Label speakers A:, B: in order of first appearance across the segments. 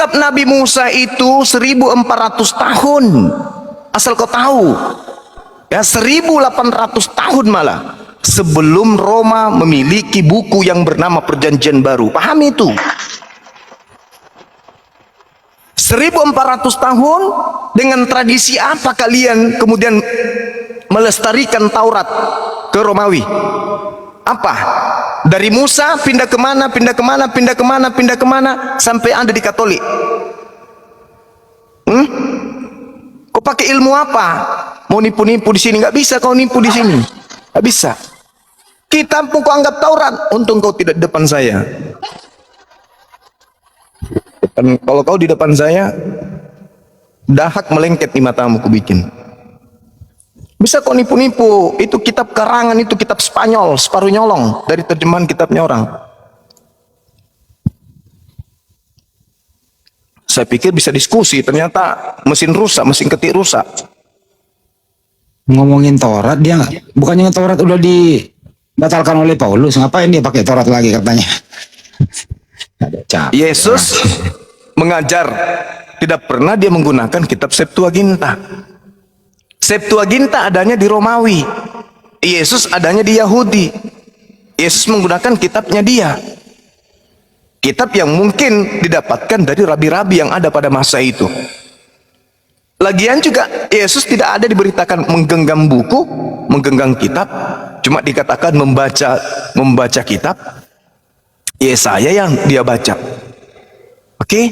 A: Kitab Nabi Musa itu 1400 tahun. Asal kau tahu. Ya, 1800 tahun malah sebelum Roma memiliki buku yang bernama Perjanjian Baru. Pahami itu. 1400 tahun, dengan tradisi apa kalian kemudian melestarikan Taurat ke Romawi? Apa? Dari Musa pindah kemana, pindah kemana, pindah kemana, pindah kemana, sampai ada di Katolik. Kau pakai ilmu apa? Mau nipu-nipu di sini? Nggak bisa kau nipu di sini. Nggak bisa. Kitabmu kau anggap Taurat. Untung kau tidak di depan saya. Kalau kau di depan saya, dahak melengket di matamu ku bikin. Bisa kau nipu-nipu. Itu kitab karangan, itu kitab Spanyol, separuh nyolong dari terjemahan kitabnya orang. Saya pikir bisa diskusi, ternyata mesin rusak, mesin ketik rusak.
B: Ngomongin Taurat, dia bukannya Taurat udah dibatalkan oleh Paulus, ngapain dia pakai Taurat lagi katanya?
A: Yesus mengajar, tidak pernah dia menggunakan kitab Septuaginta. Septuaginta adanya di Romawi, Yesus adanya di Yahudi. Yesus menggunakan kitabnya dia, kitab yang mungkin didapatkan dari rabi-rabi yang ada pada masa itu. Lagian juga Yesus tidak ada diberitakan menggenggam buku, menggenggam kitab, cuma dikatakan membaca kitab. Yesaya yang dia baca. Oke?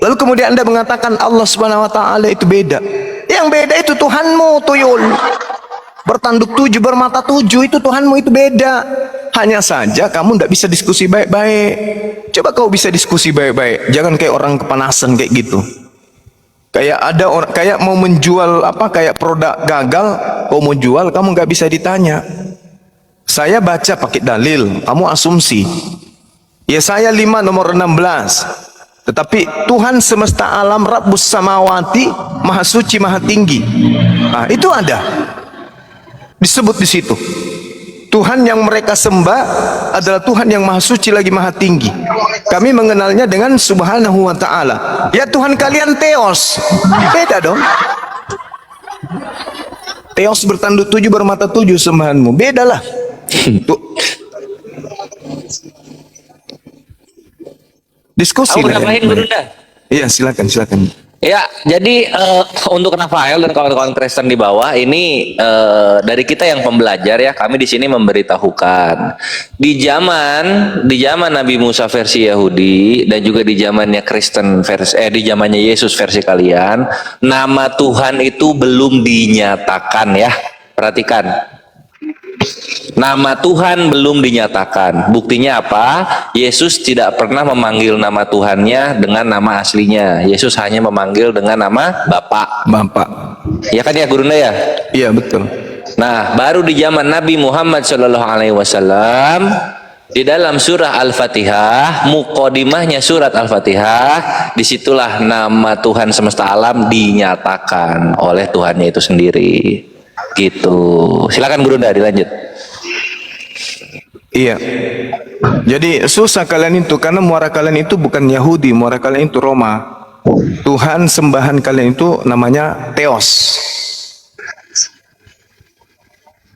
A: Lalu kemudian Anda mengatakan Allah Subhanahu wa taala itu beda. Yang beda itu Tuhanmu, tuyul. Bertanduk 7, bermata 7, itu Tuhanmu, itu beda. Hanya saja kamu tidak bisa diskusi baik-baik. Coba kau bisa diskusi baik-baik. Jangan kayak orang kepanasan kayak gitu. Kayak ada orang kayak mau menjual apa, kayak produk gagal, kau mau jual, kamu nggak bisa ditanya. Saya baca pakai dalil, kamu asumsi. Yesaya 5 nomor 16. Tetapi Tuhan semesta alam, Rabbus samawati, maha suci, maha tinggi. Nah, itu ada disebut di situ. Tuhan yang mereka sembah adalah Tuhan yang maha suci lagi maha tinggi. Kami mengenalnya dengan Subhanahu wa ta'ala. Ya, Tuhan kalian Theos. Beda dong. Theos bertanduk 7, bermata 7 sembahanmu. Bedalah. Diskusi lah. Iya, silakan.
C: Ya, jadi untuk Rafael dan kawan-kawan Kristen di bawah ini dari kita yang pembelajar ya, kami di sini memberitahukan di zaman Nabi Musa versi Yahudi dan juga di zamannya Kristen versi di zamannya Yesus versi kalian, nama Tuhan itu belum dinyatakan ya. Perhatikan. Nama Tuhan belum dinyatakan. Buktinya apa? Yesus tidak pernah memanggil nama Tuhannya dengan nama aslinya. Yesus hanya memanggil dengan nama Bapak. Ya kan ya, Gurunda ya?
A: Iya, betul.
C: Nah, baru di zaman Nabi Muhammad SAW, di dalam surah Al-Fatihah, muqaddimahnya surat Al-Fatihah, disitulah nama Tuhan semesta alam dinyatakan oleh Tuhannya itu sendiri. Gitu. Silakan Gurunda dilanjut.
A: Iya. Jadi susah kalian itu, karena muara kalian itu bukan Yahudi, muara kalian itu Roma. Tuhan sembahan kalian itu namanya Theos.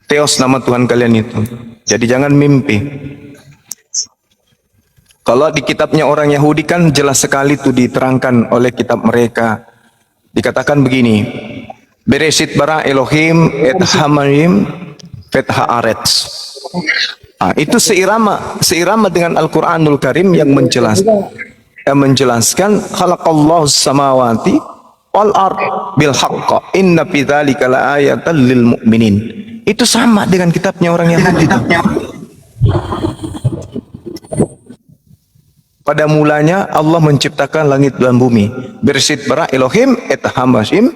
A: Theos nama Tuhan kalian itu. Jadi jangan mimpi. Kalau di kitabnya orang Yahudi kan jelas sekali itu diterangkan oleh kitab mereka. Dikatakan begini. Bereshit bara Elohim et hamarim et haaretz. Nah, itu seirama dengan Al-Qur'anul Karim yang menjelaskan khalaqallahu samawati wal ard bil haqq inna fi dzalika laayatan lil mu'minin. Itu sama dengan kitabnya orang Yahudi. Pada mulanya Allah menciptakan langit dan bumi. Bereshit bara Elohim et hamarim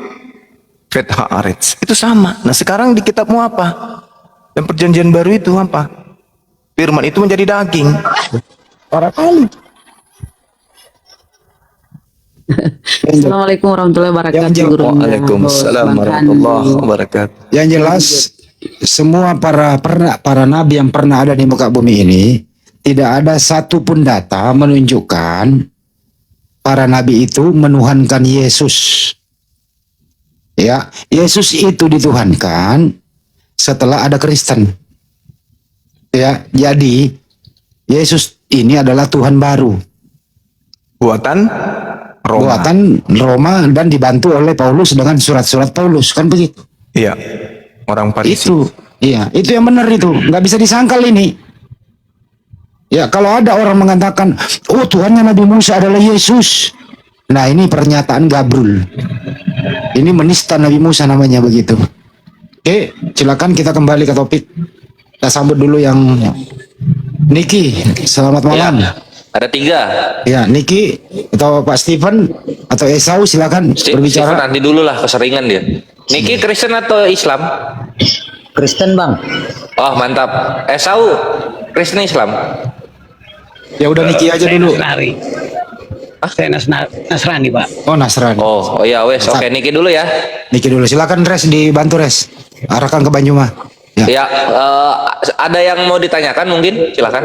A: Fetha Aretz. Itu sama. Nah, sekarang di kitabmu apa? Dan perjanjian baru itu apa? Firman itu menjadi daging. Para kali.
D: Assalamualaikum warahmatullahi wabarakatuh.
A: Waalaikumsalam warahmatullahi wabarakatuh.
B: Yang jelas, semua para nabi yang pernah ada di muka bumi ini, tidak ada satupun data menunjukkan para nabi itu menuhankan Yesus. Ya, Yesus itu dituhankan setelah ada Kristen. Ya, jadi Yesus ini adalah Tuhan baru.
A: Buatan Roma.
B: Buatan Roma dan dibantu oleh Paulus dengan surat-surat Paulus, kan begitu?
A: Iya. Orang Farisi.
B: Itu, iya, itu yang benar itu. Nggak bisa disangkal ini. Ya, kalau ada orang mengatakan, oh Tuhannya Nabi Musa adalah Yesus. Nah, ini pernyataan gabrul. Ini menista Nabi Musa namanya begitu. Oke, silakan kita kembali ke topik. Kita sambut dulu yang Niki. Selamat malam.
C: Ya, ada 3.
B: Ya, Niki atau Pak Steven atau Esau silakan
C: Stephen
B: berbicara.
C: nanti dulu lah, keseringan dia. Niki Kristen atau Islam?
D: Kristen bang.
C: Oh mantap. Esau Kristen Islam.
B: Ya udah Niki aja dulu.
D: Nasrani. Saya Nasrani pak.
B: Oh, Nasrani.
C: Oh iya wes. Oke, Niki dulu ya.
B: Niki dulu. Silakan Res, dibantu Res. Arahkan ke Banyuma. Ya.
C: Ya, ada yang mau ditanyakan mungkin? Silakan.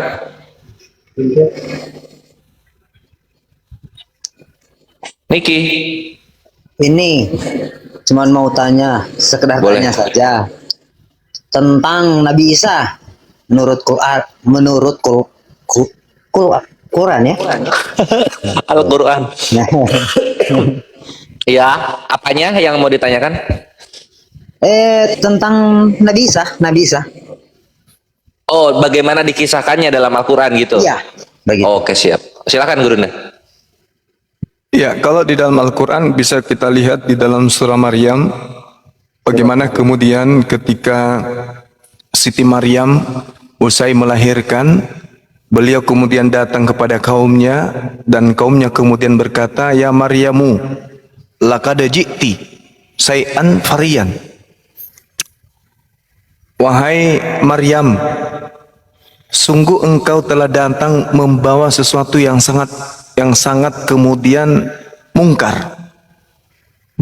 C: Niki.
D: Ini cuman mau tanya, sekedar
C: Boleh.
D: tanya saja tentang Nabi Isa menurut Quran, Quran ya.
C: Al-Quran.
D: Nah,
C: Ya, apanya yang mau ditanyakan?
D: tentang Nabi Isa.
C: Oh, bagaimana dikisahkannya dalam Al-Quran gitu?
D: Iya, begitu.
C: Oke, siap. Silakan Gurunda.
A: Ya, kalau di dalam Al-Quran bisa kita lihat di dalam surah Maryam, bagaimana kemudian ketika Siti Maryam usai melahirkan, beliau kemudian datang kepada kaumnya, dan kaumnya kemudian berkata, Ya Maryamu, laqad ji'ti syai'an fariyan. Wahai Maryam, sungguh engkau telah datang membawa sesuatu yang sangat kemudian mungkar.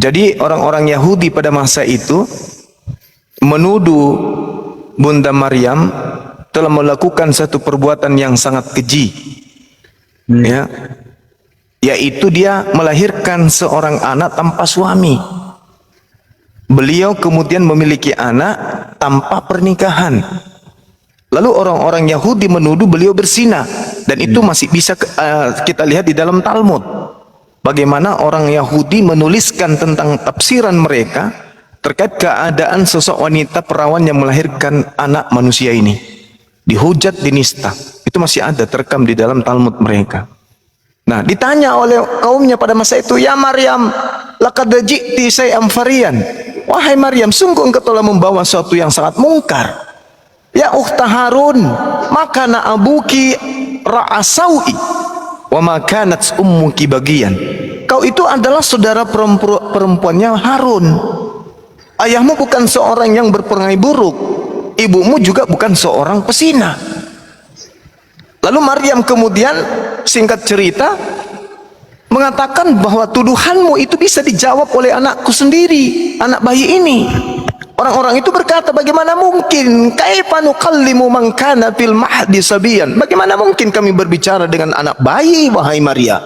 A: Jadi orang-orang Yahudi pada masa itu menuduh Bunda Maryam telah melakukan satu perbuatan yang sangat keji. Ya. Yaitu dia melahirkan seorang anak tanpa suami. Beliau kemudian memiliki anak tanpa pernikahan. Lalu orang-orang Yahudi menuduh beliau berzina, dan itu masih bisa kita lihat di dalam Talmud. Bagaimana orang Yahudi menuliskan tentang tafsiran mereka terkait keadaan sosok wanita perawan yang melahirkan anak manusia ini. Dihujat, dinista. Itu masih ada terekam di dalam Talmud mereka. Nah, ditanya oleh kaumnya pada masa itu, Ya Maryam, laqad ji'ti syai'an fariyan. Wahai Maryam, sungguh engkau telah membawa sesuatu yang sangat mungkar. Ya ukhta Harun, makana abuki ra'asawi wa makanat ummuki bagian. Kau itu adalah saudara perempuannya Harun. Ayahmu bukan seorang yang berperangai buruk, ibumu juga bukan seorang pesina. Lalu Maryam kemudian singkat cerita mengatakan bahwa tuduhanmu itu bisa dijawab oleh anakku sendiri, anak bayi ini. Orang-orang itu berkata, bagaimana mungkin? Kaifa nukallimu man kana fil mahdi sabiyan? Bagaimana mungkin kami berbicara dengan anak bayi, wahai Maria?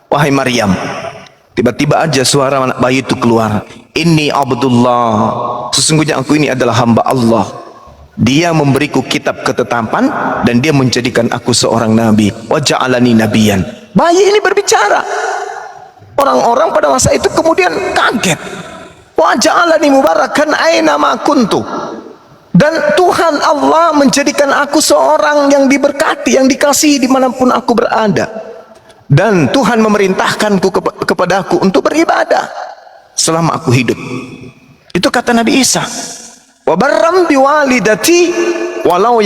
A: Wahai Maryam. Tiba-tiba aja suara anak bayi itu keluar. Inni Abdullah. Sesungguhnya aku ini adalah hamba Allah. Dia memberiku kitab ketetapan dan dia menjadikan aku seorang nabi. Wa ja'alani nabiyan. Bayi ini berbicara. Orang-orang pada masa itu kemudian kaget. Wa ja'alani mubarakan aina ma kuntu. Dan Tuhan Allah menjadikan aku seorang yang diberkati, yang dikasihi dimanapun aku berada. Dan Tuhan memerintahkanku kepadaku untuk beribadah selama aku hidup. Itu kata Nabi Isa. Wa barram biwalidati walam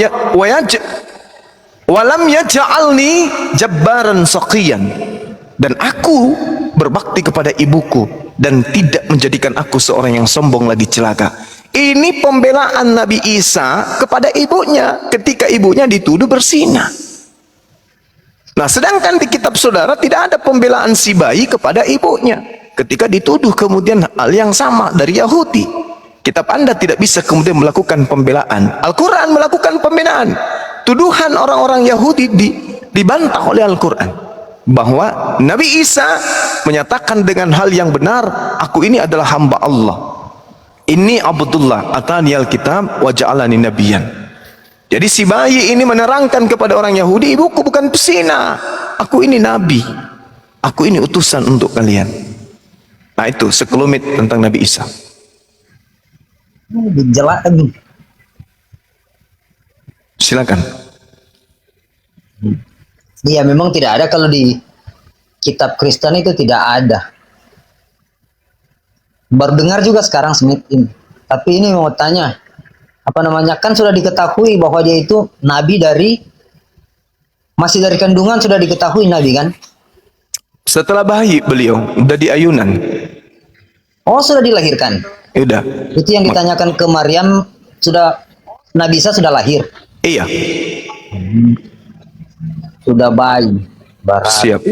A: yaj'alni jabbaran saqiyan. Dan aku berbakti kepada ibuku dan tidak menjadikan aku seorang yang sombong lagi celaka. Ini pembelaan Nabi Isa kepada ibunya ketika ibunya dituduh berzina. Nah, sedangkan di kitab saudara tidak ada pembelaan si bayi kepada ibunya ketika dituduh kemudian hal yang sama dari Yahudi. Kitab Anda tidak bisa kemudian melakukan pembelaan. Al-Quran melakukan pembelaan. Tuduhan orang-orang Yahudi dibantah oleh Al-Quran. bahwa Nabi Isa menyatakan dengan hal yang benar, aku ini adalah hamba Allah. Inni Abdullah ataniyal kitab wa ja'alani nabiyyan. Jadi si bayi ini menerangkan kepada orang Yahudi, ibuku bukan pesina, aku ini nabi, aku ini utusan untuk kalian. Nah itu sekelumit tentang Nabi Isa.
D: Jelas.
A: Silakan.
D: Iya, memang tidak ada, kalau di kitab Kristen itu tidak ada. Baru dengar juga sekarang Smith ini. Tapi ini mau tanya, apa namanya, kan sudah diketahui bahwa dia itu nabi masih dari kandungan sudah diketahui nabi kan?
A: Setelah bayi beliau udah di ayunan.
D: Oh, sudah dilahirkan.
A: Udah.
D: Itu yang ditanyakan ke Maryam, sudah Nabi Isa sudah lahir.
A: Iya.
D: Sudah bayi. Berarti
A: Siap.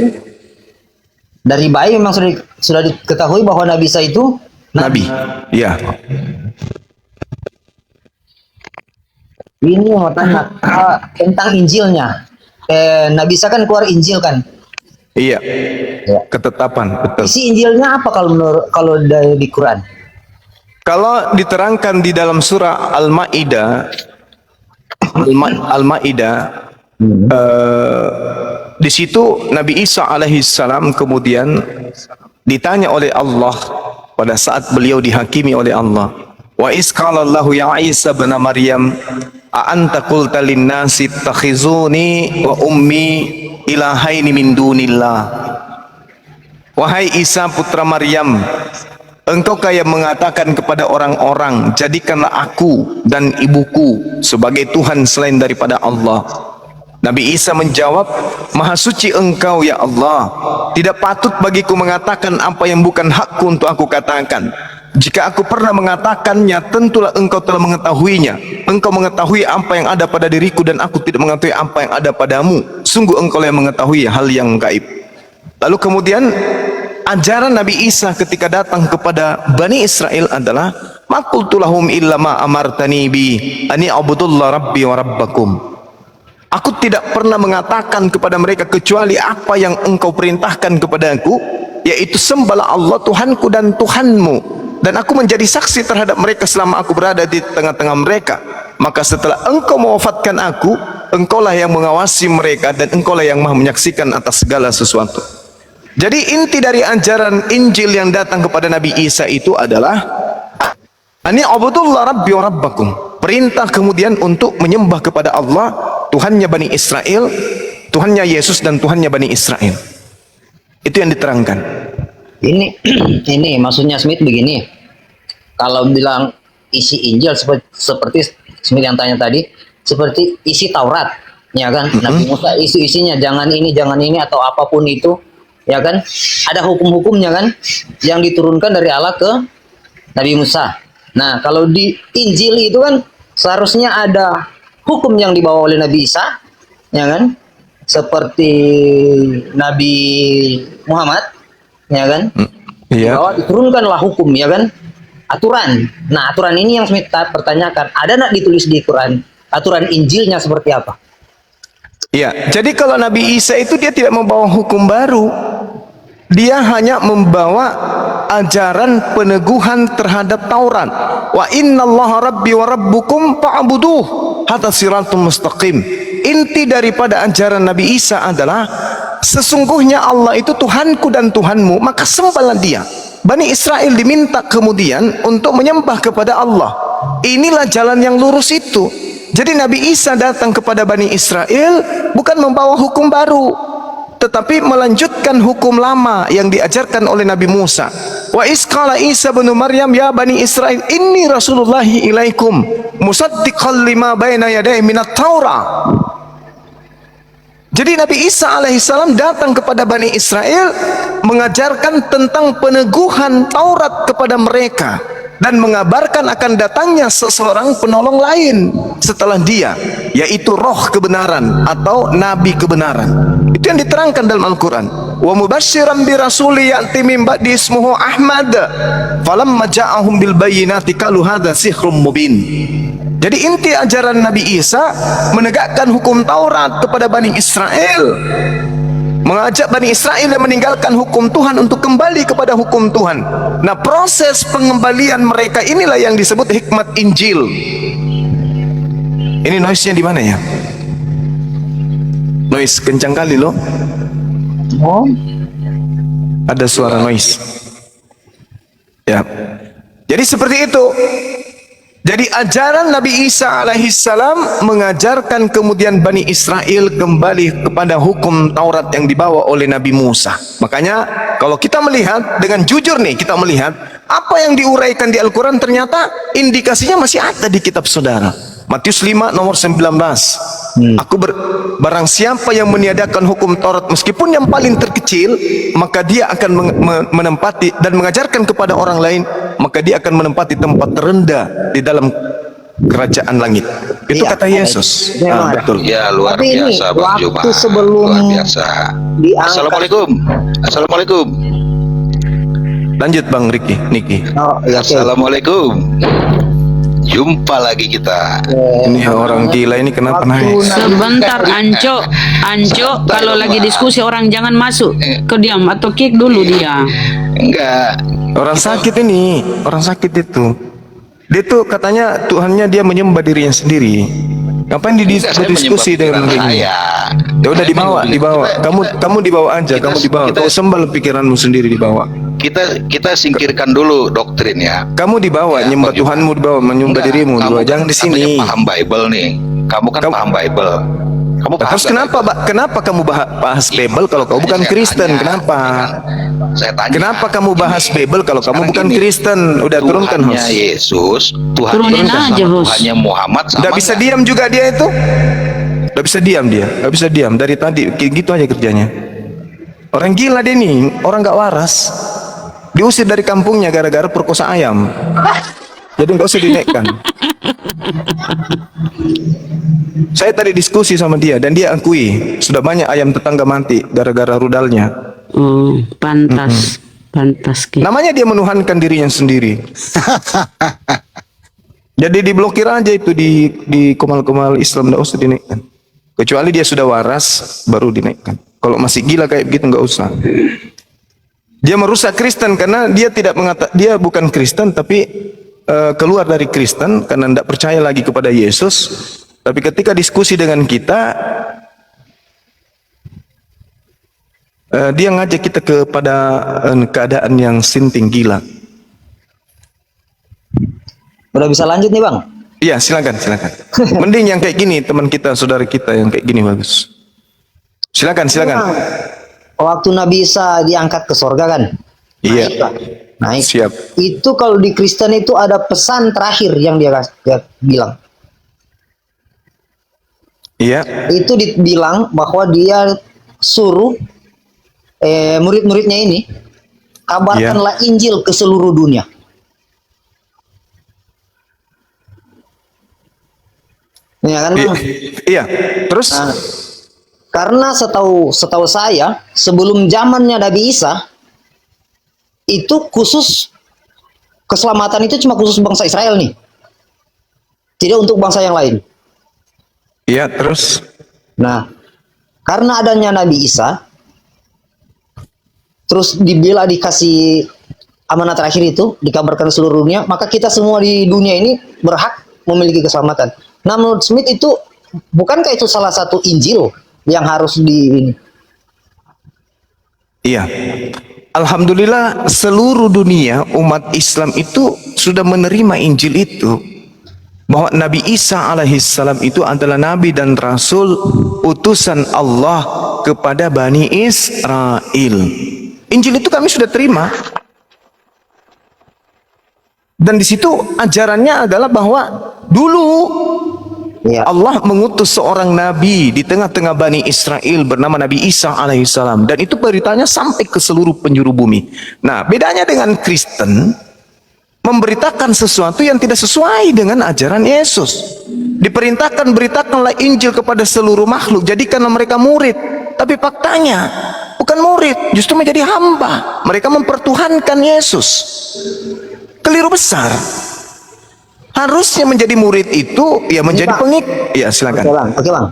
D: dari bayi memang sudah diketahui bahwa Nabi Isa itu
A: Nabi. Iya.
D: Ini mau tanya tentang Injilnya. Nabi Isa kan keluar Injil kan?
A: Iya.
D: Ya.
A: Ketetapan, betul.
D: Isi Injilnya apa kalau di Quran?
A: Kalau diterangkan di dalam surah Al-Maidah, di situ Nabi Isa alaihissalam kemudian ditanya oleh Allah pada saat beliau dihakimi oleh Allah. Wa iz qala Allahu ya Isa bin Maryam a anta qulta lin-nasi ittakhizuni wa ummi ilahaini min dunillah. Wahai Isa putra Maryam, engkau kayak mengatakan kepada orang-orang, jadikanlah aku dan ibuku sebagai Tuhan selain daripada Allah. Nabi Isa menjawab, Maha suci engkau ya Allah, tidak patut bagiku mengatakan apa yang bukan hakku untuk aku katakan. Jika aku pernah mengatakannya, tentulah engkau telah mengetahuinya. Engkau mengetahui apa yang ada pada diriku dan aku tidak mengetahui apa yang ada padamu. Sungguh engkau yang mengetahui hal yang gaib. Lalu kemudian ajaran Nabi Isa ketika datang kepada Bani Israel adalah maqultu lahum illa ma amartani bi ani abudullah rabbi wa rabbakum. Aku tidak pernah mengatakan kepada mereka kecuali apa yang engkau perintahkan kepadaku, yaitu sembahlah Allah Tuhanku dan Tuhanmu, dan aku menjadi saksi terhadap mereka selama aku berada di tengah-tengah mereka. Maka setelah engkau mewafatkan aku, engkaulah yang mengawasi mereka dan engkaulah yang maha menyaksikan atas segala sesuatu. Jadi inti dari ajaran Injil yang datang kepada Nabi Isa itu adalah ani abudullah rabbi wa rabbakum. Perintah kemudian untuk menyembah kepada Allah, Tuhannya Bani Israel, Tuhannya Yesus dan Tuhannya Bani Israel. Itu yang diterangkan.
D: Ini maksudnya Smith begini. Kalau bilang isi Injil seperti Smith yang tanya tadi, seperti isi Taurat, ya kan? Nabi Musa isinya jangan ini atau apapun itu. Ya kan, ada hukum-hukumnya kan yang diturunkan dari Allah ke Nabi Musa. Nah, kalau di Injil itu kan seharusnya ada hukum yang dibawa oleh Nabi Isa, ya kan, seperti Nabi Muhammad, ya kan, bahwa diturunkanlah hukum, ya kan, aturan. Nah, aturan ini yang Smith pertanyakan, ada nggak ditulis di Quran aturan Injilnya seperti apa?
A: Ya, jadi kalau Nabi Isa itu dia tidak membawa hukum baru. Dia hanya membawa ajaran peneguhan terhadap Taurat. Wa innallaha rabbi wa rabbukum fa'buduh hatta siratul mustaqim. Inti daripada ajaran Nabi Isa adalah sesungguhnya Allah itu Tuhanku dan Tuhanmu, maka sembahlah Dia. Bani Israel diminta kemudian untuk menyembah kepada Allah. Inilah jalan yang lurus itu. Jadi Nabi Isa datang kepada Bani Israel bukan membawa hukum baru, tetapi melanjutkan hukum lama yang diajarkan oleh Nabi Musa. Wa iz qala Isa bin Maryam ya Bani Israel inni rasulullahi ilaikum musaddiqan lima baina yadayhi minat Taurah. Jadi Nabi Isa alaihissalam datang kepada Bani Israel mengajarkan tentang peneguhan Taurat kepada mereka dan mengabarkan akan datangnya seseorang penolong lain setelah dia, yaitu roh kebenaran atau nabi kebenaran. Itu yang diterangkan dalam Al-Quran. Wa mubasysyiran bi rasuli ya'ti min ba'di ismuhu Ahmad falamma ja'ahum bil bayyinati qalu hadza sihrun mubin. Jadi inti ajaran Nabi Isa menegakkan hukum Taurat kepada Bani Israel. mengajak Bani Israel yang meninggalkan hukum Tuhan untuk kembali kepada hukum Tuhan. Nah, proses pengembalian mereka inilah yang disebut hikmat Injil. Ini noise-nya di mana ya? Noise kencang kali loh.
D: Oh,
A: Ada suara noise. Ya. Jadi seperti itu. Jadi ajaran Nabi Isa alaihissalam mengajarkan kemudian Bani Israel kembali kepada hukum Taurat yang dibawa oleh Nabi Musa. Makanya kalau kita melihat dengan jujur nih, kita melihat apa yang diuraikan di Al-Quran ternyata indikasinya masih ada di kitab saudara. Matius 5 nomor 19. Barang siapa yang meniadakan hukum Taurat meskipun yang paling terkecil, maka dia akan menempati dan mengajarkan kepada orang lain, maka dia akan menempati tempat terendah di dalam kerajaan langit. Itu
D: Iya,
A: kata Yesus.
D: memang ada.
A: Betul.
E: Ya, luar
D: Tapi ini
E: biasa Bang Juma.
D: waktu sebelum
E: Luar biasa.
D: diangkat.
E: Assalamualaikum. Assalamualaikum.
A: Lanjut Bang Niki.
D: Oh, ya, oke.
E: Assalamualaikum. Jumpa lagi kita.
A: Ini orang gila ini kenapa naik?
F: Sebentar, Anco, kalau lagi diskusi orang jangan masuk, ke diam atau kick dulu dia.
E: Enggak.
A: Orang sakit ini, orang sakit itu. Dia tuh katanya Tuhannya dia menyembah dirinya sendiri. Ngapain
E: Enggak, saya
A: berdiskusi dengan
E: menyembah pikiran
A: begini?
E: saya.
A: Ya udah
E: Saya
A: dibawa. Kamu dibawa aja, kamu dibawa. Kau sembah pikiranmu sendiri dibawa.
E: Kita singkirkan dulu doktrin ya.
A: Kamu dibawa,
E: Ya,
A: nyembah
E: Bang Juma.
A: Tuhanmu dibawa, menyembah
E: Enggak,
A: dirimu.
E: kamu
A: Dibawa.
E: kan
A: Jangan di sini.
E: katanya paham Bible nih. Kamu kan paham Bible. Kamu paham
A: Terus kenapa kamu bahas Bible kalau kau bukan
E: Saya
A: Kristen?
E: tanya,
A: Kenapa?
E: Saya tanya.
A: Kenapa kamu bahas Bible kalau kamu
E: Sekarang
A: bukan
E: gini,
A: Kristen? Udah turunkan
E: Tuhannya
A: host.
E: Yesus,
F: Turunin aja, host.
E: Tuhannya Muhammad sama
A: Udah bisa
E: nggak?
A: diam juga dia itu. Udah bisa diam dia. Gak bisa diam dari tadi gitu aja kerjanya. Orang gila dia nih, orang gak waras. Diusir dari kampungnya gara-gara perkosa ayam. Jadi nggak usah dinaikkan. Saya tadi diskusi sama dia dan dia akui sudah banyak ayam tetangga mati gara-gara rudalnya.
F: Oh, pantas, pantas Ki.
A: Namanya dia menuhankan dirinya sendiri. Jadi diblokir aja itu di komal-komal Islam, nggak usah dinaikkan. Kecuali dia sudah waras baru dinaikkan. Kalau masih gila kayak begitu nggak usah. Dia merusak Kristen karena dia dia bukan Kristen tapi keluar dari Kristen karena tidak percaya lagi kepada Yesus. Tapi ketika diskusi dengan kita, dia ngajak kita kepada keadaan yang sinting gila.
D: Udah bisa lanjut nih Bang?
A: Iya, silakan. Mending yang kayak gini, teman kita, saudara kita yang kayak gini bagus. Silakan.
D: Waktu Nabi Isa diangkat ke sorga kan?
A: Iya.
D: Naik.
A: Siap.
D: Itu kalau di Kristen itu ada pesan terakhir yang dia bilang.
A: Iya.
D: Itu dibilang bahwa dia suruh murid-muridnya ini kabarkanlah Injil ke seluruh dunia. Ya kan? Bang?
A: Iya. Terus?
D: Nah, karena setahu saya sebelum zamannya Nabi Isa itu khusus keselamatan itu cuma khusus bangsa Israel nih, tidak untuk bangsa yang lain.
A: Iya. Terus?
D: Nah, karena adanya Nabi Isa, terus dikasih amanat terakhir itu dikabarkan seluruh dunia, maka kita semua di dunia ini berhak memiliki keselamatan. Nah, menurut Smith itu bukankah itu salah satu Injil yang harus
A: Iya. Alhamdulillah seluruh dunia umat Islam itu sudah menerima Injil itu, bahwa Nabi Isa alaihissalam itu adalah Nabi dan Rasul utusan Allah kepada Bani Israel. Injil itu kami sudah terima. Dan di situ ajarannya adalah bahwa dulu Allah mengutus seorang nabi di tengah-tengah Bani Israel bernama Nabi Isa alaihissalam, dan itu beritanya sampai ke seluruh penjuru bumi. Nah, bedanya dengan Kristen, memberitakan sesuatu yang tidak sesuai dengan ajaran Yesus. Diperintahkan beritakanlah Injil kepada seluruh makhluk, jadikanlah mereka murid. Tapi faktanya bukan murid, justru menjadi hamba. Mereka mempertuhankan Yesus. Keliru besar. Harusnya menjadi murid itu ya menjadi pengikut. Ya silakan.
D: Oke bang.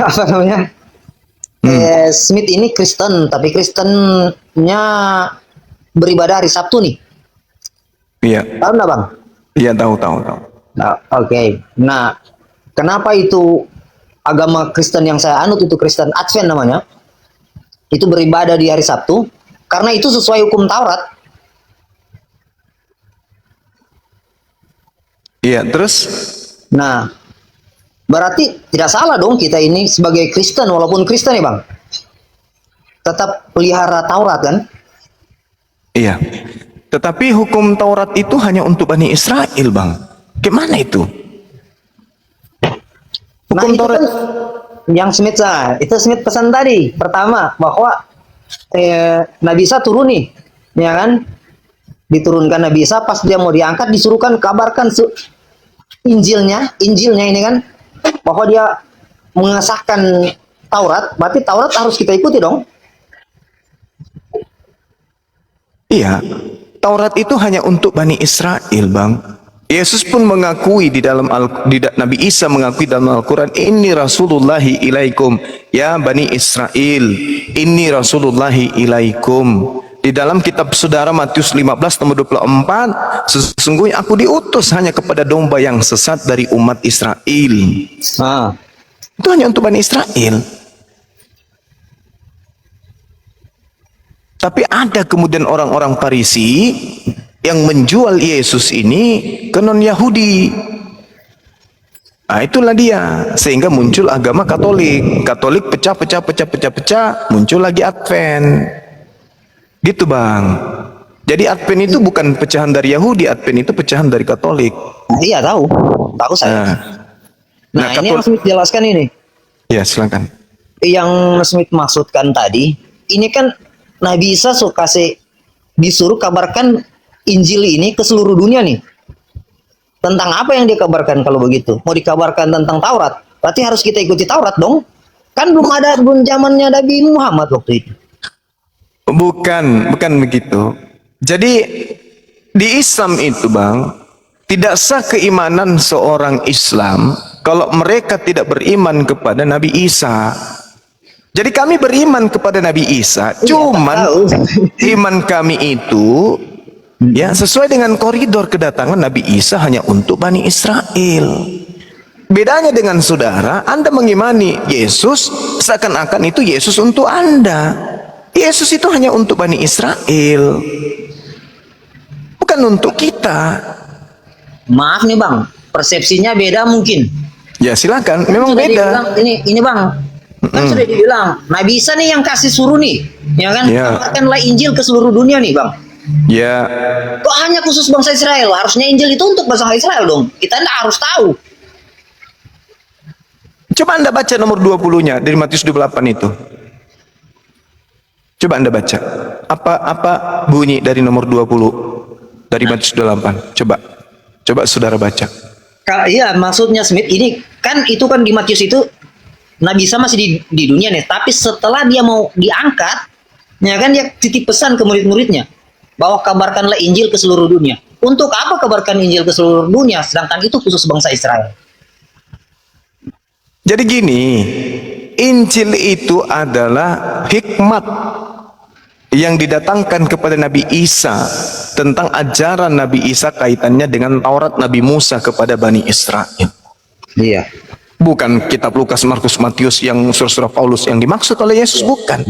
D: Apa namanya? Smith ini Kristen, tapi Kristennya beribadah hari Sabtu nih.
A: Iya.
D: Tahu nggak bang?
A: Iya, tahu, tahu, tahu.
D: Nah, oke. Nah, kenapa itu agama Kristen yang saya anut itu Kristen Advent namanya? Itu beribadah di hari Sabtu karena itu sesuai hukum Taurat.
A: Iya, terus
D: Nah, berarti tidak salah dong kita ini sebagai Kristen, walaupun Kristen ya bang, tetap pelihara Taurat kan?
A: iya. Tetapi hukum Taurat itu hanya untuk Bani Israel, Bang. Gimana itu?
D: Nah
A: Hukum
D: itu
A: Taurat.
D: kan yang itu Smith pesan tadi pertama bahwa Nabi Isa turun nih, ya kan? Diturunkan Nabi Isa, pas dia mau diangkat disuruhkan kabarkan Injilnya ini kan, bahwa dia mengesahkan Taurat, berarti Taurat harus kita ikuti dong.
A: Iya. Taurat itu hanya untuk Bani Israel, Bang. Yesus pun mengakui Nabi Isa mengakui dalam Al-Quran, Inni Rasulullahi ilaikum, ya Bani Israel, Inni Rasulullahi ilaikum. Di dalam kitab saudara Matius 15 nomor 24, sesungguhnya aku diutus hanya kepada domba yang sesat dari umat Israel.
D: Ah,
A: Itu hanya untuk Bani Israel. Tapi ada kemudian orang-orang Farisi yang menjual Yesus ini ke non-Yahudi. Nah, itulah dia. Sehingga muncul agama Katolik. Katolik pecah, muncul lagi Advent. Gitu, Bang. Jadi Advent itu bukan pecahan dari Yahudi, Advent itu pecahan dari Katolik.
D: iya tahu saya. Nah, ini yang Smith jelaskan ini.
A: Ya, silakan.
D: Yang Smith maksudkan tadi, ini kan Nabi Isa disuruh kabarkan Injil ini ke seluruh dunia nih. Tentang apa yang dia kabarkan kalau begitu? Mau dikabarkan tentang Taurat, berarti harus kita ikuti Taurat dong. Kan belum zamannya Nabi Muhammad waktu itu.
A: Bukan begitu. Jadi di Islam itu, Bang, tidak sah keimanan seorang Islam kalau mereka tidak beriman kepada Nabi Isa. Jadi kami beriman kepada Nabi Isa, cuman iman kami itu ya sesuai dengan koridor kedatangan Nabi Isa hanya untuk Bani Israel. Bedanya dengan saudara, Anda mengimani Yesus seakan-akan itu Yesus untuk Anda. Yesus itu hanya untuk Bani Israel, bukan untuk kita.
D: Maaf nih bang, persepsinya beda mungkin.
A: Ya silakan, memang
D: Sudah
A: beda.
D: dibilang, ini bang, kan sudah dibilang Nabi Isa nih yang kasih suruh nih, ya kan?
A: Ya.
D: Kabarkanlah Injil ke seluruh dunia nih bang.
A: Ya,
D: Kok hanya khusus bangsa Israel? Harusnya Injil itu untuk bangsa Israel dong. Kita enggak harus tahu.
A: coba Anda baca nomor 20-nya dari Matius 28 itu. Coba Anda baca. Apa bunyi dari nomor 20 dari Matius 28? Coba saudara baca.
D: Iya, maksudnya Smith ini kan itu kan di Matius itu Nabi Isa masih di dunia nih, tapi setelah dia mau diangkat, ya kan dia titip pesan ke murid-muridnya bahwa kabarkanlah Injil ke seluruh dunia. Untuk apa kabarkan Injil ke seluruh dunia sedangkan itu khusus bangsa Israel?
A: Jadi gini, Injil itu adalah hikmat yang didatangkan kepada Nabi Isa tentang ajaran Nabi Isa kaitannya dengan Taurat Nabi Musa kepada Bani Israel.
D: Iya.
A: Bukan kitab Lukas, Markus, Matius yang surah-surah Paulus yang dimaksud oleh Yesus, bukan.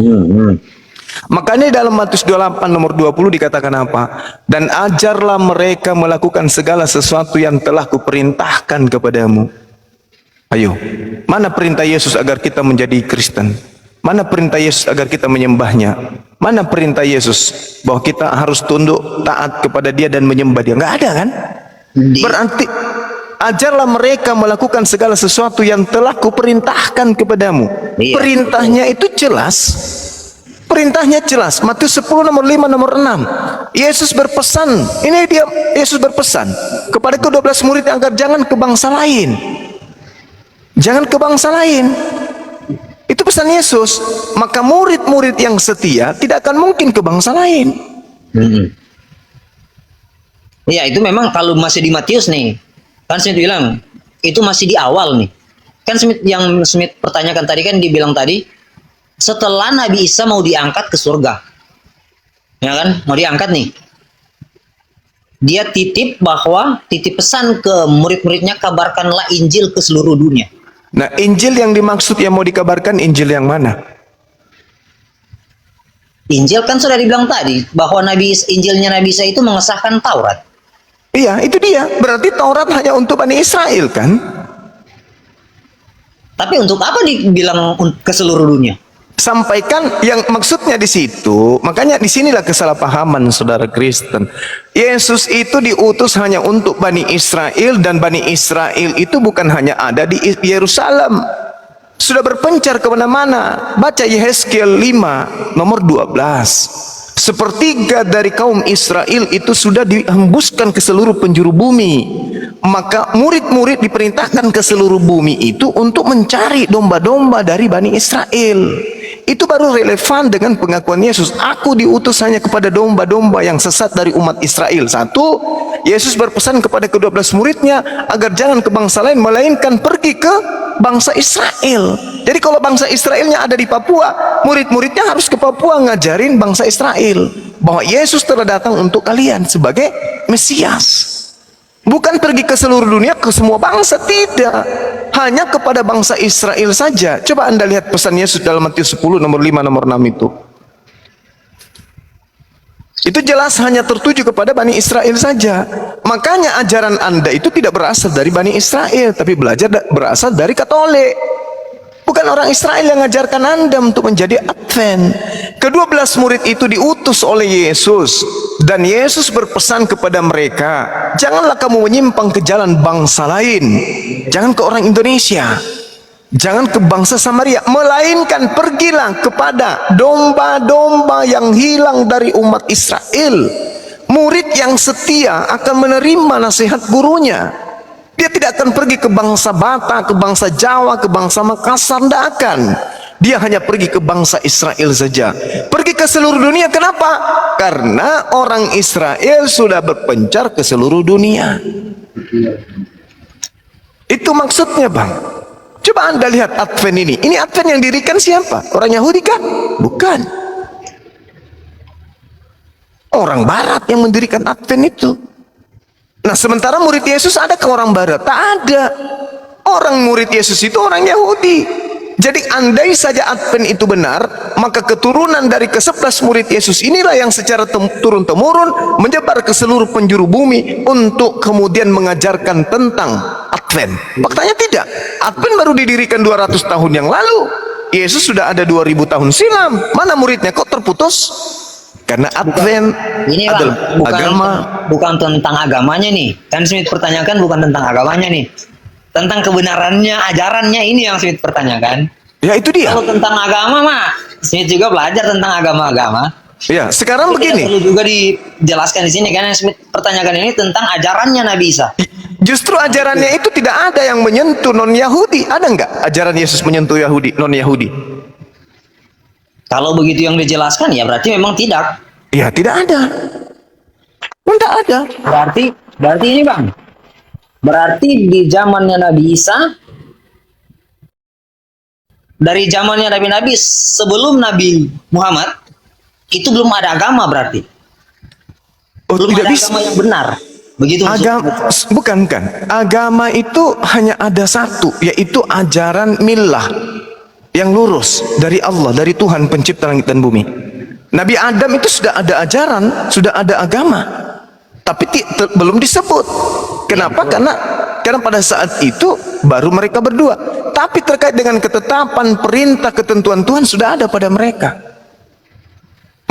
A: Makanya dalam Matius 28 nomor 20 dikatakan apa? Dan ajarlah mereka melakukan segala sesuatu yang telah kuperintahkan kepadamu. Ayo, mana perintah Yesus agar kita menjadi Kristen? Mana perintah Yesus agar kita menyembahnya? Mana perintah Yesus bahwa kita harus tunduk taat kepada Dia dan menyembah Dia? Enggak ada kan? Berarti ajarlah mereka melakukan segala sesuatu yang telah kuperintahkan kepadamu.
D: Iya.
A: Perintahnya itu jelas. Perintahnya jelas. Matius 10 nomor 5 nomor 6. Yesus berpesan. Ini dia Yesus berpesan kepada ke-12 murid agar jangan ke bangsa lain. Jangan ke bangsa lain. Itu pesan Yesus. Maka murid-murid yang setia tidak akan mungkin ke bangsa lain.
D: Iya, itu memang kalau masih di Matius nih. Kan Smith bilang itu masih di awal nih. Kan Smith yang Smith pertanyakan tadi kan dibilang tadi setelah Nabi Isa mau diangkat ke surga. Ya kan? Mau diangkat nih. Dia titip pesan ke murid-muridnya, kabarkanlah Injil ke seluruh dunia.
A: Nah, Injil yang dimaksud yang mau dikabarkan Injil yang mana?
D: Injil kan sudah dibilang tadi bahwa Injilnya Nabi Isa itu mengesahkan Taurat.
A: Iya, itu dia. Berarti Taurat hanya untuk Bani Israel kan?
D: Tapi untuk apa dibilang ke seluruh dunia?
A: Sampaikan yang maksudnya di situ. Makanya disinilah kesalahpahaman saudara Kristen. Yesus itu diutus hanya untuk Bani Israel, dan Bani Israel itu bukan hanya ada di Yerusalem, sudah berpencar kemana-mana. Baca Yehezkiel 5 nomor 12. Sepertiga dari kaum Israel itu sudah dihembuskan ke seluruh penjuru bumi. Maka murid-murid diperintahkan ke seluruh bumi itu untuk mencari domba-domba dari Bani Israel. Itu baru relevan dengan pengakuan Yesus. Aku diutus hanya kepada domba-domba yang sesat dari umat Israel. Satu, Yesus berpesan kepada ke-12 muridnya agar jangan ke bangsa lain, melainkan pergi ke bangsa Israel. Jadi kalau bangsa Israelnya ada di Papua, murid-muridnya harus ke Papua ngajarin bangsa Israel bahwa Yesus telah datang untuk kalian sebagai Mesias. Bukan pergi ke seluruh dunia, ke semua bangsa, tidak. Hanya kepada bangsa Israel saja. Coba Anda lihat pesan Yesus dalam Matius 10 nomor 5 nomor 6 itu. Itu jelas hanya tertuju kepada Bani Israel saja. Makanya ajaran Anda itu tidak berasal dari Bani Israel, tapi berasal dari Katolik. Bukan orang Israel yang mengajarkan Anda untuk menjadi Advent. Ke-12 murid itu diutus oleh Yesus, dan Yesus berpesan kepada mereka, janganlah kamu menyimpang ke jalan bangsa lain. Jangan ke orang Indonesia, jangan ke bangsa Samaria, melainkan pergilah kepada domba-domba yang hilang dari umat Israel. Murid yang setia akan menerima nasihat gurunya. Dia tidak akan pergi ke bangsa Batak, ke bangsa Jawa, ke bangsa Makassar, tidak akan. Dia hanya pergi ke bangsa Israel saja. Pergi ke seluruh dunia, kenapa? Karena orang Israel sudah berpencar ke seluruh dunia. Itu maksudnya, Bang. Coba Anda lihat Advent ini. Ini Advent yang dirikan siapa? Orang Yahudi kah? Bukan. Orang Barat yang mendirikan Advent itu. Nah, sementara murid Yesus ada ke orang Barat? Tak ada. Orang murid Yesus itu orang Yahudi. Jadi andai saja Advent itu benar, maka keturunan dari ke-11 murid Yesus inilah yang secara turun-temurun menyebar ke seluruh penjuru bumi untuk kemudian mengajarkan tentang Advent. Faktanya tidak. Advent baru didirikan 200 tahun yang lalu. Yesus sudah ada 2000 tahun silam. Mana muridnya kok terputus? Karena Advent
D: ini
A: adalah
D: Bang,
A: agama.
D: Bukan tentang agamanya nih. Kan Smith pertanyakan bukan tentang agamanya nih. Tentang kebenarannya, ajarannya ini yang Smith pertanyakan.
A: Ya itu dia.
D: Kalau tentang agama mah, Smith juga belajar tentang agama-agama.
A: Ya, sekarang begini.
D: Perlu juga dijelaskan di sini karena Smith pertanyakan ini tentang ajarannya Nabi Isa.
A: Justru ajarannya itu tidak ada yang menyentuh non-Yahudi. Ada nggak ajaran Yesus menyentuh Yahudi, non-Yahudi?
D: Kalau begitu yang dijelaskan ya berarti memang tidak.
A: Ya tidak ada. Tidak ada.
D: Berarti ini Bang. Berarti di zamannya Nabi Isa, dari zamannya Nabi-Nabi sebelum Nabi Muhammad itu belum ada agama berarti. Belum
A: tidak
D: ada
A: bisa.
D: agama yang benar. Begitu
A: Agama bukan kan. Agama itu hanya ada satu, yaitu ajaran millah yang lurus dari Allah, dari Tuhan pencipta langit dan bumi. Nabi Adam itu sudah ada ajaran, sudah ada agama, tapi belum disebut. Kenapa? Karena pada saat itu baru mereka berdua. Tapi terkait dengan ketetapan, perintah, ketentuan Tuhan sudah ada pada mereka.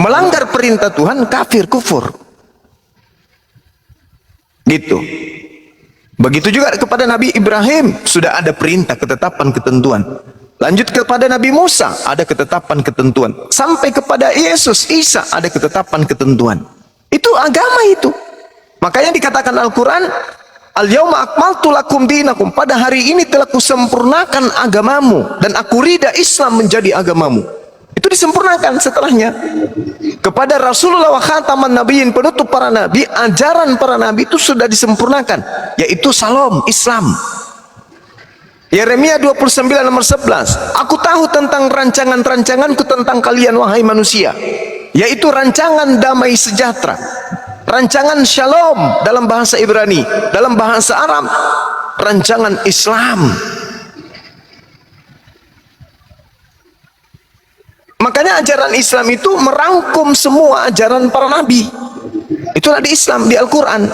A: Melanggar perintah Tuhan, kafir, kufur. Gitu. Begitu juga kepada Nabi Ibrahim, sudah ada perintah, ketetapan, ketentuan. Lanjut kepada Nabi Musa, ada ketetapan, ketentuan. Sampai kepada Yesus, Isa, ada ketetapan, ketentuan. Itu agama itu. Makanya dikatakan Al-Quran, Al-yawma akmaltu lakum dinakum. Pada hari ini telah kusempurnakan agamamu, dan aku ridha Islam menjadi agamamu. Itu disempurnakan setelahnya. Kepada Rasulullah wa khataman nabiyyin, penutup para nabi, ajaran para nabi itu sudah disempurnakan, yaitu salam, Islam. Yeremia 29 nomor 11. Aku tahu tentang rancangan-rancanganku tentang kalian wahai manusia, yaitu rancangan damai sejahtera, rancangan shalom dalam bahasa Ibrani, dalam bahasa Arab rancangan Islam. Makanya ajaran Islam itu merangkum semua ajaran para nabi. Itulah di Islam, di Al-Quran.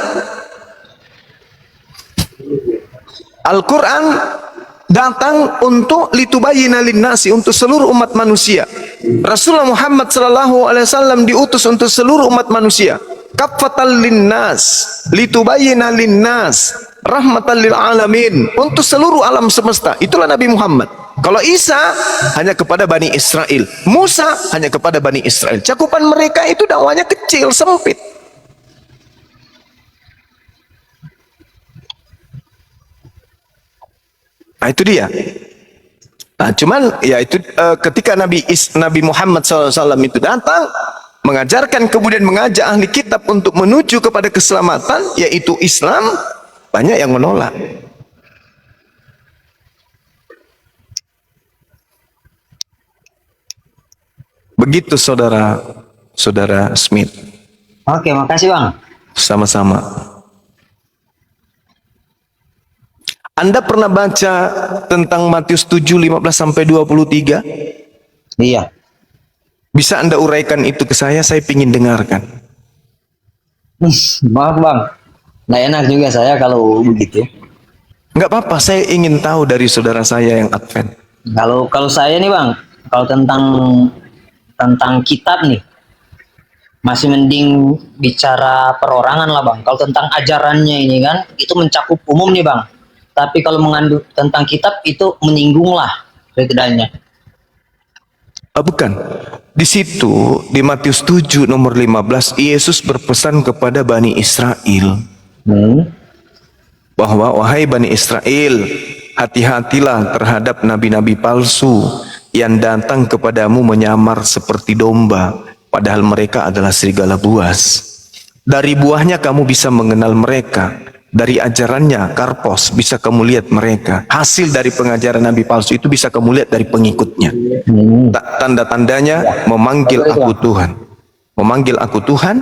A: Al-Quran datang untuk litubayyina linnasi, untuk seluruh umat manusia. Rasulullah Muhammad sallallahu alaihi wasallam diutus untuk seluruh umat manusia. Kaffatan linnas, litubayyina linnas, rahmatan lil alamin, untuk seluruh alam semesta. Itulah Nabi Muhammad. Kalau Isa hanya kepada Bani Israel, Musa hanya kepada Bani Israel. Cakupan mereka itu dakwanya kecil, sempit. Nah itu dia. Nah cuman ya itu ketika Nabi Muhammad SAW itu datang mengajarkan, kemudian mengajak ahli kitab untuk menuju kepada keselamatan, yaitu Islam, banyak yang menolak. Begitu saudara Smith.
D: Oke, makasih Bang.
A: Sama-sama. Anda pernah baca tentang Matius 7:15 sampai 23?
D: Iya.
A: Bisa Anda uraikan itu ke saya pingin dengarkan.
D: Maaf Bang, nggak enak juga saya kalau begitu.
A: Enggak apa-apa, saya ingin tahu dari saudara saya yang Advent.
D: Kalau saya nih Bang, kalau tentang kitab nih, masih mending bicara perorangan lah Bang. Kalau tentang ajarannya ini kan, itu mencakup umum nih Bang. Tapi kalau mengandung tentang kitab itu menyinggung lah setidaknya.
A: Bukan. Di situ di Matius 7 nomor 15 Yesus berpesan kepada Bani Israel bahwa wahai Bani Israel, hati-hatilah terhadap nabi-nabi palsu yang datang kepadamu menyamar seperti domba, padahal mereka adalah serigala buas. Dari buahnya kamu bisa mengenal mereka. Dari ajarannya, karpos, bisa kamu lihat mereka. Hasil dari pengajaran nabi palsu itu bisa kamu lihat dari pengikutnya. Tanda-tandanya memanggil aku Tuhan. Memanggil aku Tuhan,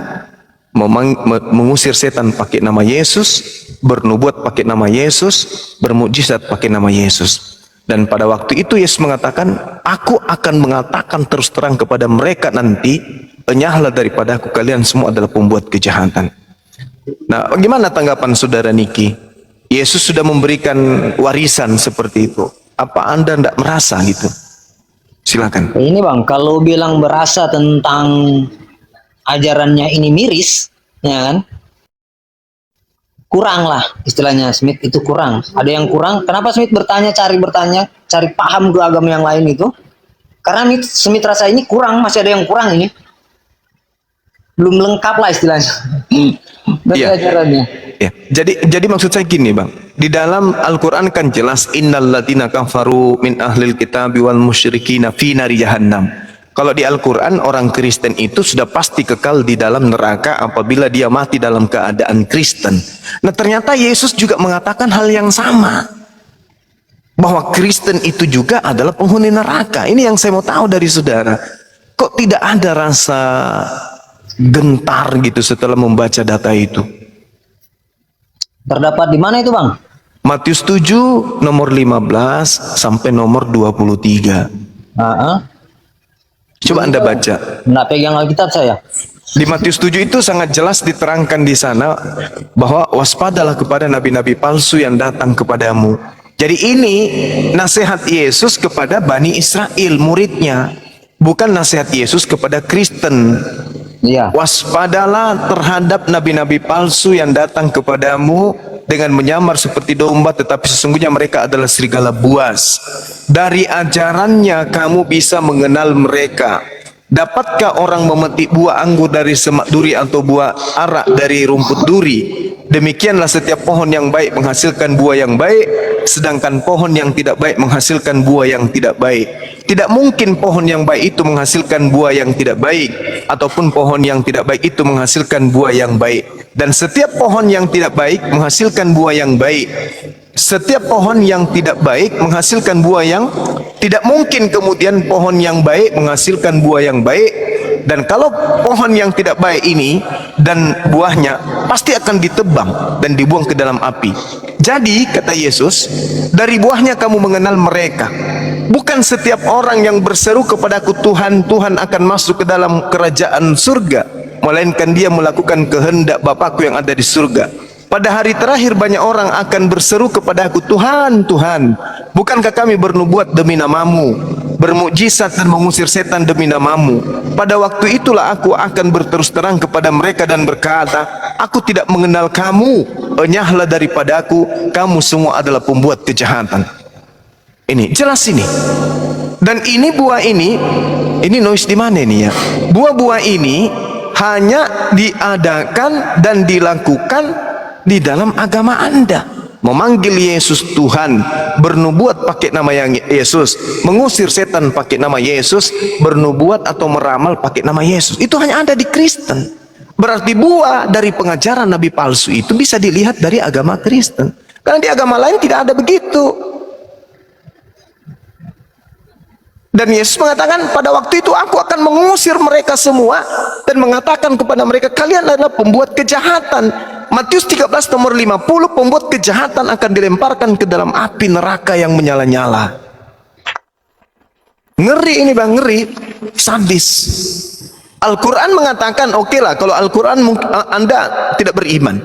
A: mengusir setan pakai nama Yesus, bernubuat pakai nama Yesus, bermukjizat pakai nama Yesus. Dan pada waktu itu Yesus mengatakan, aku akan mengatakan terus terang kepada mereka nanti, enyahlah daripada aku, kalian semua adalah pembuat kejahatan. Nah, bagaimana tanggapan saudara Niki? Yesus sudah memberikan warisan seperti itu. Apa Anda tidak merasa gitu? Silakan.
D: Ini Bang, kalau bilang berasa tentang ajarannya ini miris, ya kan? Kurang lah istilahnya, Smith itu kurang. Ada yang kurang. Kenapa Smith cari paham ke agama yang lain itu? Karena Smith rasa ini kurang, masih ada yang kurang ini. Belum lengkap lah istilahnya. Dari ajarannya.
A: Ya. Jadi maksud saya gini Bang, di dalam Al-Quran kan jelas innalladzina kafaru min ahlil kitabi wal musyrikina fi nari jahannam. Kalau di Al-Quran orang Kristen itu sudah pasti kekal di dalam neraka apabila dia mati dalam keadaan Kristen. Nah ternyata Yesus juga mengatakan hal yang sama, bahwa Kristen itu juga adalah penghuni neraka. Ini yang saya mau tahu dari saudara. Kok tidak ada rasa gentar gitu setelah membaca data itu?
D: Terdapat di mana itu Bang?
A: Matius 7 nomor 15 sampai nomor 23. Coba Anda baca.
D: Nggak pegang Alkitab saya.
A: Di Matius 7 itu sangat jelas diterangkan di sana bahwa waspadalah kepada nabi-nabi palsu yang datang kepadamu. Jadi ini nasihat Yesus kepada Bani Israel, muridnya. Bukan nasihat Yesus kepada Kristen.
D: Iya.
A: Waspadalah terhadap nabi-nabi palsu yang datang kepadamu dengan menyamar seperti domba, tetapi sesungguhnya mereka adalah serigala buas. Dari ajarannya kamu bisa mengenal mereka. Dapatkah orang memetik buah anggur dari semak duri atau buah arak dari rumput duri? Demikianlah setiap pohon yang baik menghasilkan buah yang baik, sedangkan pohon yang tidak baik menghasilkan buah yang tidak baik. Tidak mungkin pohon yang baik itu menghasilkan buah yang tidak baik, ataupun pohon yang tidak baik itu menghasilkan buah yang baik. Dan setiap pohon yang tidak baik menghasilkan buah yang baik. Setiap pohon yang tidak baik menghasilkan buah yang tidak mungkin, kemudian pohon yang baik menghasilkan buah yang baik. Dan kalau pohon yang tidak baik ini dan buahnya pasti akan ditebang dan dibuang ke dalam api. Jadi kata Yesus, dari buahnya kamu mengenal mereka. Bukan setiap orang yang berseru kepadaku Tuhan, Tuhan akan masuk ke dalam kerajaan surga, melainkan dia melakukan kehendak Bapakku yang ada di surga. Pada hari terakhir banyak orang akan berseru kepadaku, Tuhan, Tuhan, bukankah kami bernubuat demi namamu, bermukjizat dan mengusir setan demi namamu? Pada waktu itulah aku akan berterus terang kepada mereka dan berkata, aku tidak mengenal kamu, enyahlah daripadaku, kamu semua adalah pembuat kejahatan. Ini jelas ini. Dan ini buah ini noise di mana ini ya? Buah-buah ini hanya diadakan dan dilakukan di dalam agama Anda. Memanggil Yesus Tuhan, bernubuat pakai nama yang Yesus, mengusir setan pakai nama Yesus, bernubuat atau meramal pakai nama Yesus. Itu hanya ada di Kristen. Berarti buah dari pengajaran nabi palsu itu bisa dilihat dari agama Kristen. Karena di agama lain tidak ada begitu. Dan Yesus mengatakan, pada waktu itu aku akan mengusir mereka semua dan mengatakan kepada mereka, kalian adalah pembuat kejahatan. Matius 13 nomor 50, pembuat kejahatan akan dilemparkan ke dalam api neraka yang menyala-nyala. Ngeri ini bang, ngeri, sadis. Al-Quran mengatakan, oke lah, kalau Al-Quran Anda tidak beriman.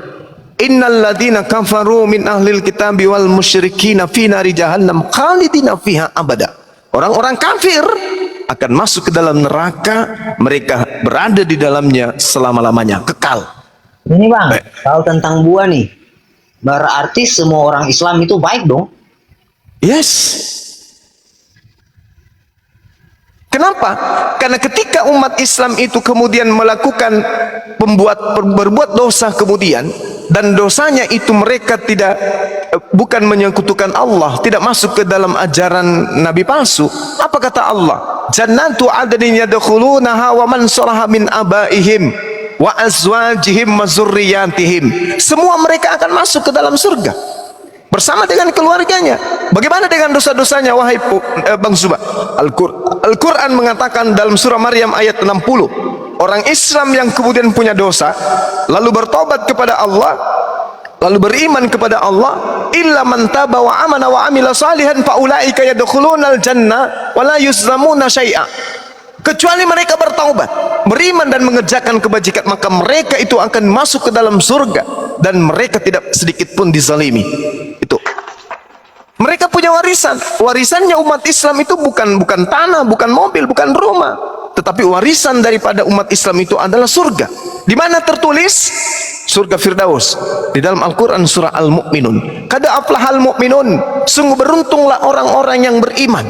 A: Innal ladzina kafaru min ahlil kitabi wal musyrikina fi nari jahannam khalidina fiha abada. Orang-orang kafir akan masuk ke dalam neraka, mereka berada di dalamnya selama-lamanya, kekal.
D: Ini bang, kalau tentang buah nih, berarti semua orang Islam itu baik dong?
A: Yes. Kenapa? Karena ketika umat Islam itu kemudian melakukan berbuat dosa kemudian, dan dosanya itu mereka bukan menyekutukan Allah, tidak masuk ke dalam ajaran nabi palsu. Apa kata Allah? Jannatu adnin yadkhulunaha wa man salaha min abaihim wa azwajihim wa zurriyatihim. Semua mereka akan masuk ke dalam surga bersama dengan keluarganya. Bagaimana dengan dosa-dosanya wahai Bang Suba? Al-Quran mengatakan dalam surah Maryam ayat 60, orang Islam yang kemudian punya dosa lalu bertobat kepada Allah, lalu beriman kepada Allah, illa man taba wa amana wa amila salihan fa ulaika yadkhulunal jannah wa la yuzlamuna syai'a. Kecuali mereka bertaubat, beriman dan mengerjakan kebajikan, maka mereka itu akan masuk ke dalam surga dan mereka tidak sedikit pun dizalimi. Itu mereka punya warisan. Warisannya umat Islam itu bukan tanah, bukan mobil, bukan rumah, tetapi warisan daripada umat Islam itu adalah surga. Di mana tertulis surga Firdaus di dalam Al-Quran surah Al-Mu'minun. Qad aflahal mu'minun, sungguh beruntunglah orang-orang yang beriman.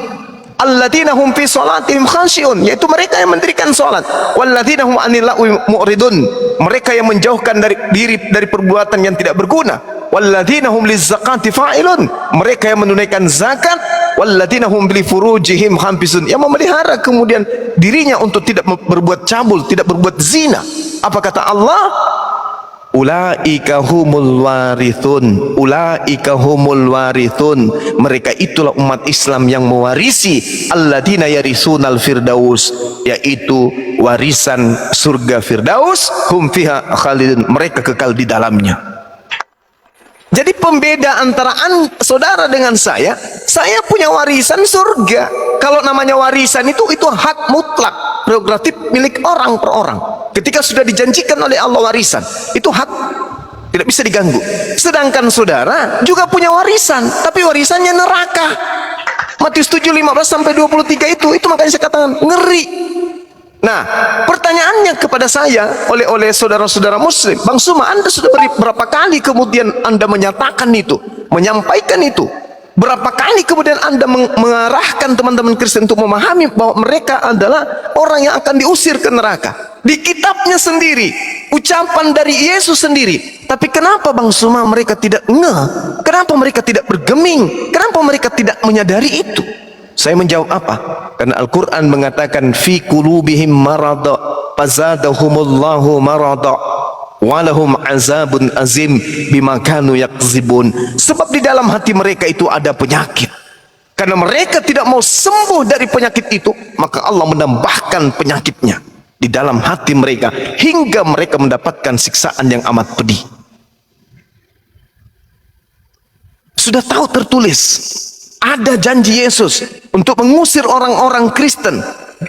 A: Alladzina hum fi salatihim khashi'un, yaitu mereka yang mendirikan salat. Walladzina hum 'anil lagwi mu'ridun, mereka yang menjauhkan diri dari perbuatan yang tidak berguna. Walladzina hum lizzakati fa'ilun, mereka yang menunaikan zakat. Walladzina hum li furujihim hafizun, yang memelihara kemudian dirinya untuk tidak berbuat cabul, tidak berbuat zina. Apa kata Allah? Ulaika humul warithun, ulaika humul warithun, mereka itulah umat Islam yang mewarisi alladzina yarisunal firdaus, yaitu warisan surga Firdaus, hum fiha khalidun, mereka kekal di dalamnya. Jadi pembeda antara saudara dengan saya punya warisan surga. Kalau namanya warisan itu hak mutlak, prerogatif milik orang per orang. Ketika sudah dijanjikan oleh Allah warisan, itu hak, tidak bisa diganggu. Sedangkan saudara juga punya warisan, tapi warisannya neraka. Matius 7:15 sampai 23 itu makanya saya katakan ngeri. Nah, pertanyaannya kepada saya oleh saudara-saudara muslim, Bang Suma, Anda sudah berapa kali kemudian Anda menyatakan itu, menyampaikan itu? Berapa kali kemudian Anda mengarahkan teman-teman Kristen untuk memahami bahwa mereka adalah orang yang akan diusir ke neraka? Di kitabnya sendiri, ucapan dari Yesus sendiri. Tapi kenapa Bang Suma mereka tidak ngeh? Kenapa mereka tidak bergeming? Kenapa mereka tidak menyadari itu? Saya menjawab apa? Karena Al-Quran mengatakan fi qulubihim marada fazadahumullahu marada. walahum azabun azim bima kanu yakzibun. Sebab di dalam hati mereka itu ada penyakit. Karena mereka tidak mau sembuh dari penyakit itu, maka Allah menambahkan penyakitnya di dalam hati mereka hingga mereka mendapatkan siksaan yang amat pedih. Sudah tahu tertulis ada janji Yesus untuk mengusir orang-orang Kristen.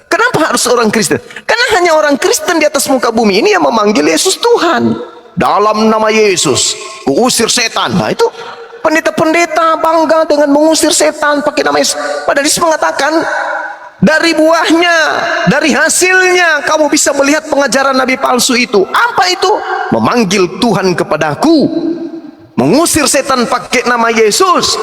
A: Kenapa harus orang Kristen? Karena hanya orang Kristen di atas muka bumi ini yang memanggil Yesus Tuhan. Dalam nama Yesus, usir setan. Nah itu pendeta-pendeta bangga dengan mengusir setan pakai nama Yesus. Padahal Yesus mengatakan, dari buahnya, dari hasilnya kamu bisa melihat pengajaran nabi palsu itu. Apa itu? Memanggil Tuhan kepadaku, mengusir setan pakai nama Yesus,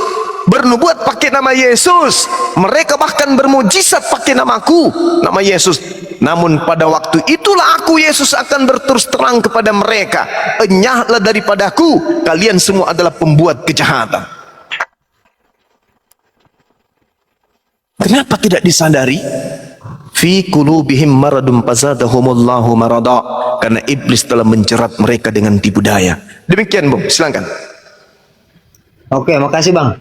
A: bernubuat pakai nama Yesus, mereka bahkan bermujizat pakai namaku, nama Yesus. Namun pada waktu itulah aku Yesus akan berterus terang kepada mereka, enyahlah daripadaku, kalian semua adalah pembuat kejahatan. Kenapa tidak disadari? Fi qulubihim maradun fazadahumullahu marada, karena iblis telah menjerat mereka dengan tipu daya. Demikian, Bung, silakan.
D: Oke, makasih Bang.